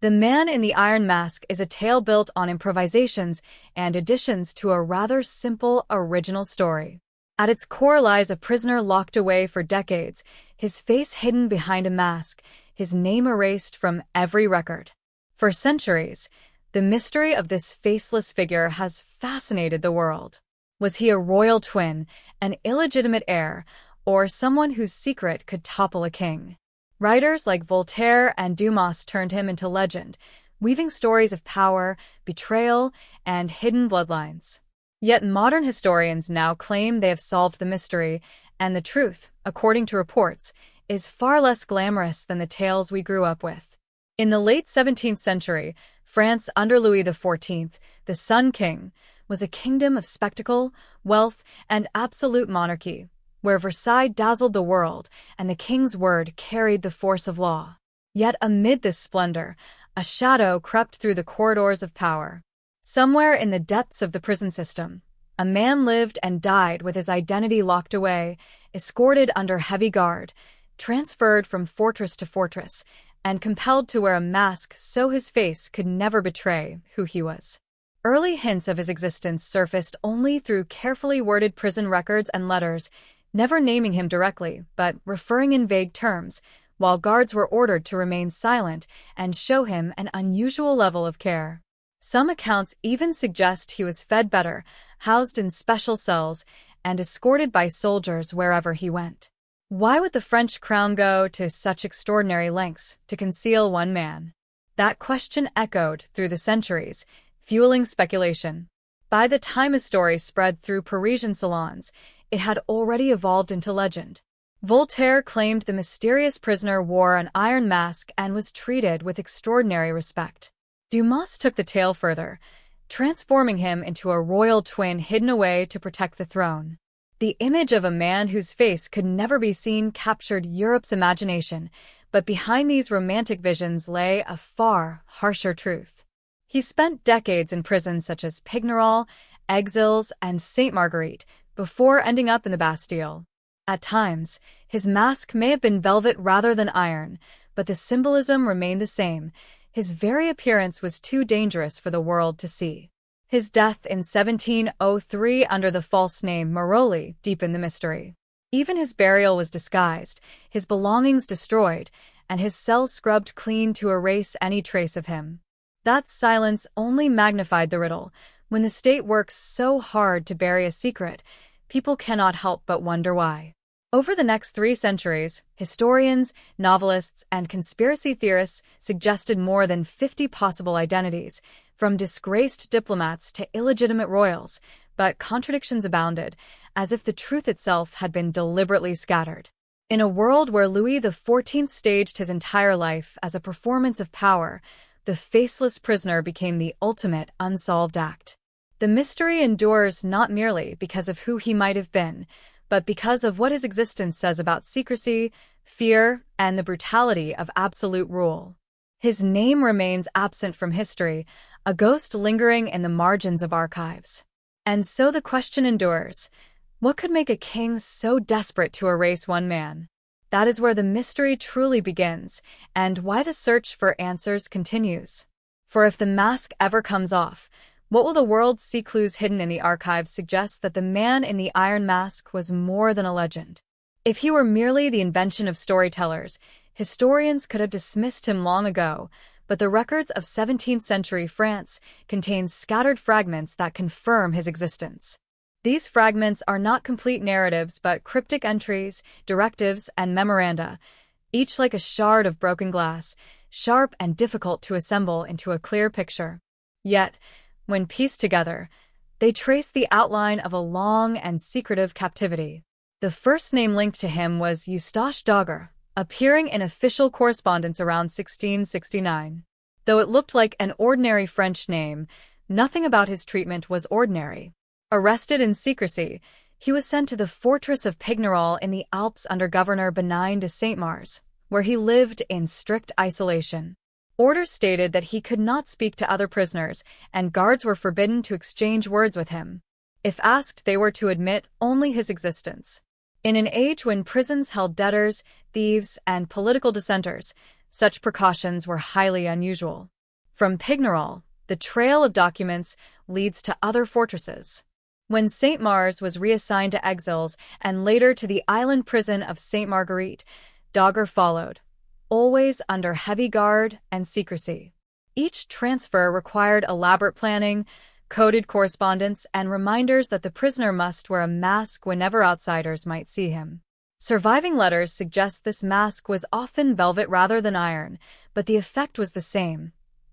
The Man in the Iron Mask is a tale built on improvisations and additions to a rather simple original story. At its core lies a prisoner locked away for decades, his face hidden behind a mask, his name erased from every record. For centuries, the mystery of this faceless figure has fascinated the world. Was he a royal twin, an illegitimate heir, or someone whose secret could topple a king? Writers like Voltaire and Dumas turned him into legend, weaving stories of power, betrayal, and hidden bloodlines. Yet modern historians now claim they have solved the mystery, and the truth, according to reports, is far less glamorous than the tales we grew up with. In the late 17th century, France under Louis XIV, the Sun King, was a kingdom of spectacle, wealth, and absolute monarchy, where Versailles dazzled the world and the king's word carried the force of law. Yet amid this splendor, a shadow crept through the corridors of power. Somewhere in the depths of the prison system, a man lived and died with his identity locked away, escorted under heavy guard, transferred from fortress to fortress, and compelled to wear a mask so his face could never betray who he was. Early hints of his existence surfaced only through carefully worded prison records and letters, never naming him directly, but referring in vague terms, while guards were ordered to remain silent and show him an unusual level of care. Some accounts even suggest he was fed better, housed in special cells, and escorted by soldiers wherever he went. Why would the French crown go to such extraordinary lengths to conceal one man? That question echoed through the centuries, fueling speculation. By the time a story spread through Parisian salons, it had already evolved into legend. Voltaire claimed the mysterious prisoner wore an iron mask and was treated with extraordinary respect. Dumas took the tale further, transforming him into a royal twin hidden away to protect the throne. The image of a man whose face could never be seen captured Europe's imagination, but behind these romantic visions lay a far harsher truth. He spent decades in prisons such as Pignerol, Exilles, and Sainte Marguerite before ending up in the Bastille. At times, his mask may have been velvet rather than iron, but the symbolism remained the same. His very appearance was too dangerous for the world to see. His death in 1703 under the false name Marolles deepened the mystery. Even his burial was disguised, his belongings destroyed, and his cell scrubbed clean to erase any trace of him. That silence only magnified the riddle. When the state works so hard to bury a secret, people cannot help but wonder why. Over the next 3 centuries, historians, novelists, and conspiracy theorists suggested more than 50 possible identities, from disgraced diplomats to illegitimate royals, but contradictions abounded, as if the truth itself had been deliberately scattered. In a world where Louis XIV staged his entire life as a performance of power, the faceless prisoner became the ultimate unsolved act. The mystery endures not merely because of who he might have been, but because of what his existence says about secrecy, fear, and the brutality of absolute rule. His name remains absent from history, a ghost lingering in the margins of archives. And so the question endures, what could make a king so desperate to erase one man? That is where the mystery truly begins, and why the search for answers continues. For if the mask ever comes off, what will the world see? Clues hidden in the archives suggest that the man in the iron mask was more than a legend. If he were merely the invention of storytellers, historians could have dismissed him long ago, but the records of 17th century France contain scattered fragments that confirm his existence. These fragments are not complete narratives but cryptic entries, directives, and memoranda, each like a shard of broken glass, sharp and difficult to assemble into a clear picture. Yet, when pieced together, they trace the outline of a long and secretive captivity. The first name linked to him was Eustache Daguerre, appearing in official correspondence around 1669. Though it looked like an ordinary French name, nothing about his treatment was ordinary. Arrested in secrecy, he was sent to the fortress of Pignerol in the Alps under Governor Benign de Saint-Mars, where he lived in strict isolation. Orders stated that he could not speak to other prisoners, and guards were forbidden to exchange words with him. If asked, they were to admit only his existence. In an age when prisons held debtors, thieves, and political dissenters, Such precautions were highly unusual. From Pignerol, the trail of documents leads to other fortresses. When St. Mars was reassigned to exiles and later to the island prison of St. Marguerite, Dogger followed, always under heavy guard and secrecy. Each transfer required elaborate planning, coded correspondence, and reminders that the prisoner must wear a mask whenever outsiders might see him. Surviving letters suggest this mask was often velvet rather than iron, but the effect was the same.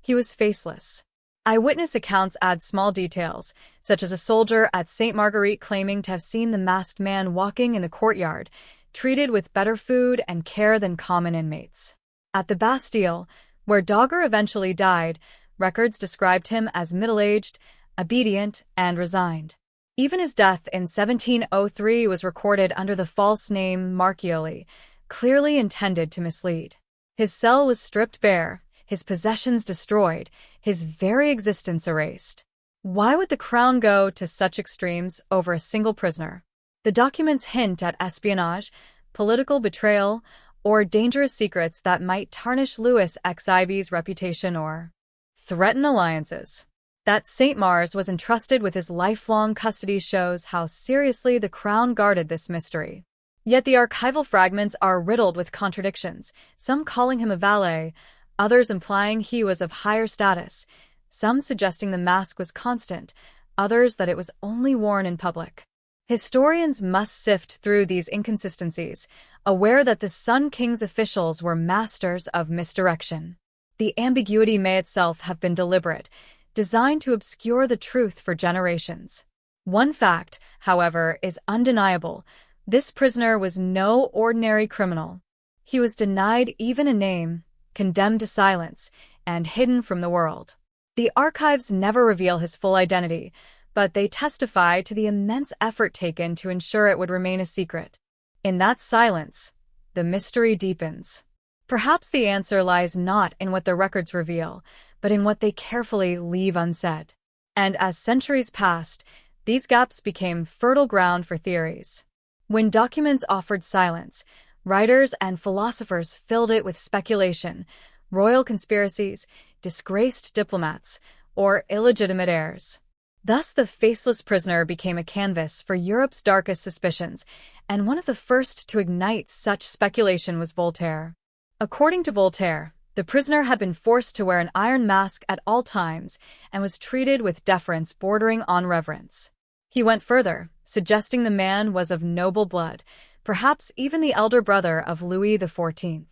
He was faceless. Eyewitness accounts add small details, such as a soldier at St. Marguerite claiming to have seen the masked man walking in the courtyard, treated with better food and care than common inmates. At the Bastille, where Dogger eventually died, records described him as middle-aged, obedient, and resigned. Even his death in 1703 was recorded under the false name Marchioli, clearly intended to mislead. His cell was stripped bare, his possessions destroyed, his very existence erased. Why would the crown go to such extremes over a single prisoner? The documents hint at espionage, political betrayal, or dangerous secrets that might tarnish Louis XIV's reputation or threaten alliances. That St. Mars was entrusted with his lifelong custody shows how seriously the crown guarded this mystery. Yet the archival fragments are riddled with contradictions, some calling him a valet, others implying he was of higher status, some suggesting the mask was constant, others that it was only worn in public. Historians must sift through these inconsistencies, aware that the Sun King's officials were masters of misdirection. The ambiguity may itself have been deliberate, designed to obscure the truth for generations. One fact, however, is undeniable. This prisoner was no ordinary criminal. He was denied even a name, condemned to silence, and hidden from the world. The archives never reveal his full identity, but they testify to the immense effort taken to ensure it would remain a secret. In that silence, the mystery deepens. Perhaps the answer lies not in what the records reveal, but in what they carefully leave unsaid. And as centuries passed, these gaps became fertile ground for theories. When documents offered silence, writers and philosophers filled it with speculation, royal conspiracies, disgraced diplomats, or illegitimate heirs. Thus, the faceless prisoner became a canvas for Europe's darkest suspicions, and one of the first to ignite such speculation was Voltaire. According to Voltaire, the prisoner had been forced to wear an iron mask at all times and was treated with deference bordering on reverence. He went further, suggesting the man was of noble blood, perhaps even the elder brother of Louis XIV.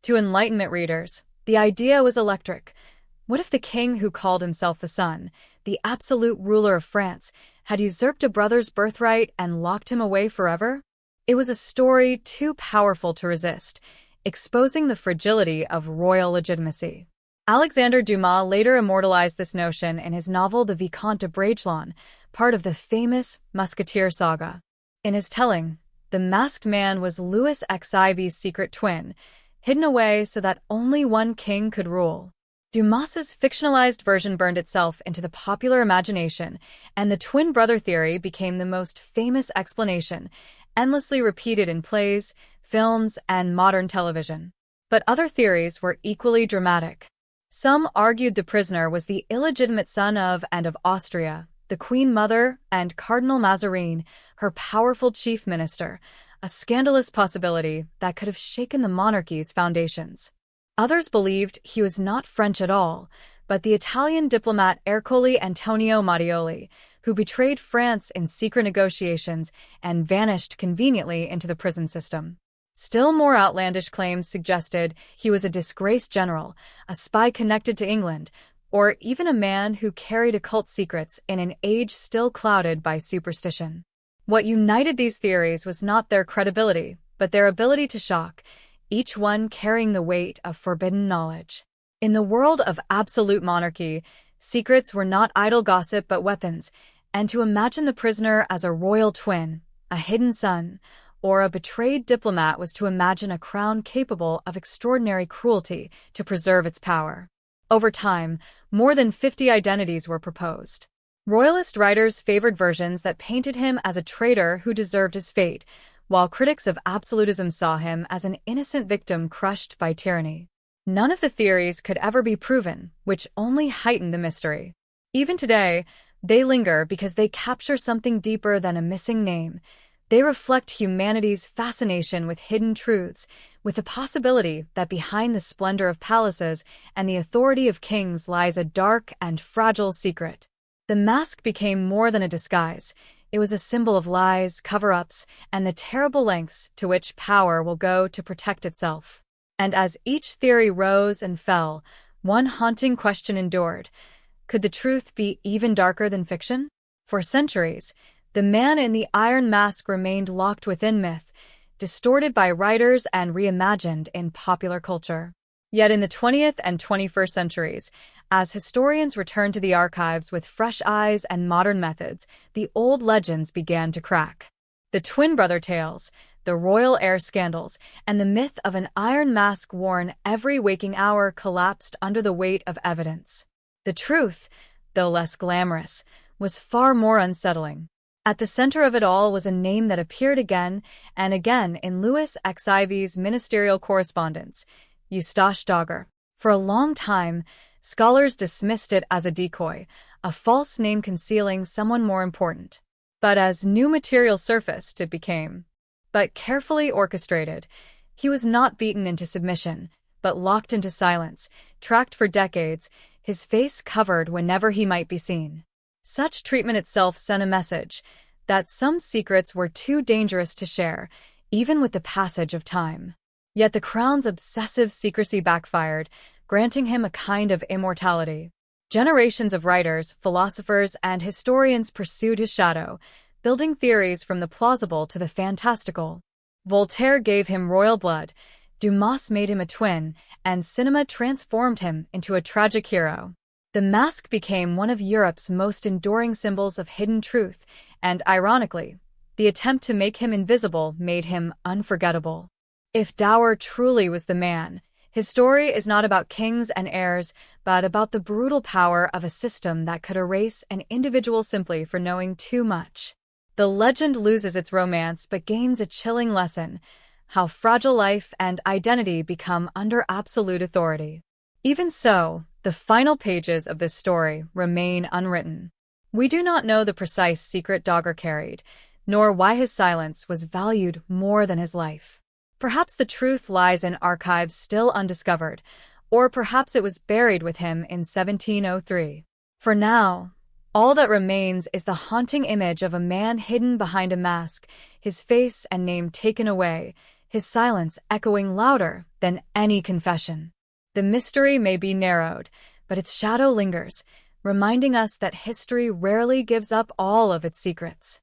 To Enlightenment readers, the idea was electric. What if the king who called himself the Sun, the absolute ruler of France, had usurped a brother's birthright and locked him away forever? It was a story too powerful to resist, exposing the fragility of royal legitimacy. Alexander Dumas later immortalized this notion in his novel The Vicomte de Bragelonne, part of the famous Musketeer saga. In his telling, the masked man was Louis XIV's secret twin, hidden away so that only one king could rule. Dumas's fictionalized version burned itself into the popular imagination, and the twin brother theory became the most famous explanation, endlessly repeated in plays, films, and modern television. But other theories were equally dramatic. Some argued the prisoner was the illegitimate son of and of Austria, the Queen Mother, and Cardinal Mazarin, her powerful chief minister, a scandalous possibility that could have shaken the monarchy's foundations. Others believed he was not French at all, but the Italian diplomat Ercole Antonio Mattioli, who betrayed France in secret negotiations and vanished conveniently into the prison system. Still more outlandish claims suggested he was a disgraced general, a spy connected to England, or even a man who carried occult secrets in an age still clouded by superstition. What united these theories was not their credibility, but their ability to shock, each one carrying the weight of forbidden knowledge. In the world of absolute monarchy, secrets were not idle gossip but weapons, and to imagine the prisoner as a royal twin, a hidden son, or a betrayed diplomat was to imagine a crown capable of extraordinary cruelty to preserve its power. Over time, more than 50 identities were proposed. Royalist writers favored versions that painted him as a traitor who deserved his fate, while critics of absolutism saw him as an innocent victim crushed by tyranny. None of the theories could ever be proven, which only heightened the mystery. Even today, they linger because they capture something deeper than a missing name. They reflect humanity's fascination with hidden truths, with the possibility that behind the splendor of palaces and the authority of kings lies a dark and fragile secret. The mask became more than a disguise. It was a symbol of lies, cover-ups, and the terrible lengths to which power will go to protect itself. And as each theory rose and fell, one haunting question endured. Could the truth be even darker than fiction? For centuries, the man in the iron mask remained locked within myth, distorted by writers and reimagined in popular culture. Yet in the 20th and 21st centuries, as historians returned to the archives with fresh eyes and modern methods, the old legends began to crack. The twin brother tales, the royal heir scandals, and the myth of an iron mask worn every waking hour collapsed under the weight of evidence. The truth, though less glamorous, was far more unsettling. At the center of it all was a name that appeared again and again in Louis XIV's ministerial correspondence, Eustache Dogger. For a long time, scholars dismissed it as a decoy, a false name concealing someone more important. But as new material surfaced, it became but carefully orchestrated. He was not beaten into submission, but locked into silence, tracked for decades, his face covered whenever he might be seen. Such treatment itself sent a message that some secrets were too dangerous to share, even with the passage of time. Yet the crown's obsessive secrecy backfired, granting him a kind of immortality. Generations of writers, philosophers, and historians pursued his shadow, building theories from the plausible to the fantastical. Voltaire gave him royal blood, Dumas made him a twin, and cinema transformed him into a tragic hero. The mask became one of Europe's most enduring symbols of hidden truth, and ironically, the attempt to make him invisible made him unforgettable. If Dogger truly was the man, his story is not about kings and heirs, but about the brutal power of a system that could erase an individual simply for knowing too much. The legend loses its romance but gains a chilling lesson: how fragile life and identity become under absolute authority. Even so, the final pages of this story remain unwritten. We do not know the precise secret Dogger carried, nor why his silence was valued more than his life. Perhaps the truth lies in archives still undiscovered, or perhaps it was buried with him in 1703. For now, all that remains is the haunting image of a man hidden behind a mask, his face and name taken away, his silence echoing louder than any confession. The mystery may be narrowed, but its shadow lingers, reminding us that history rarely gives up all of its secrets.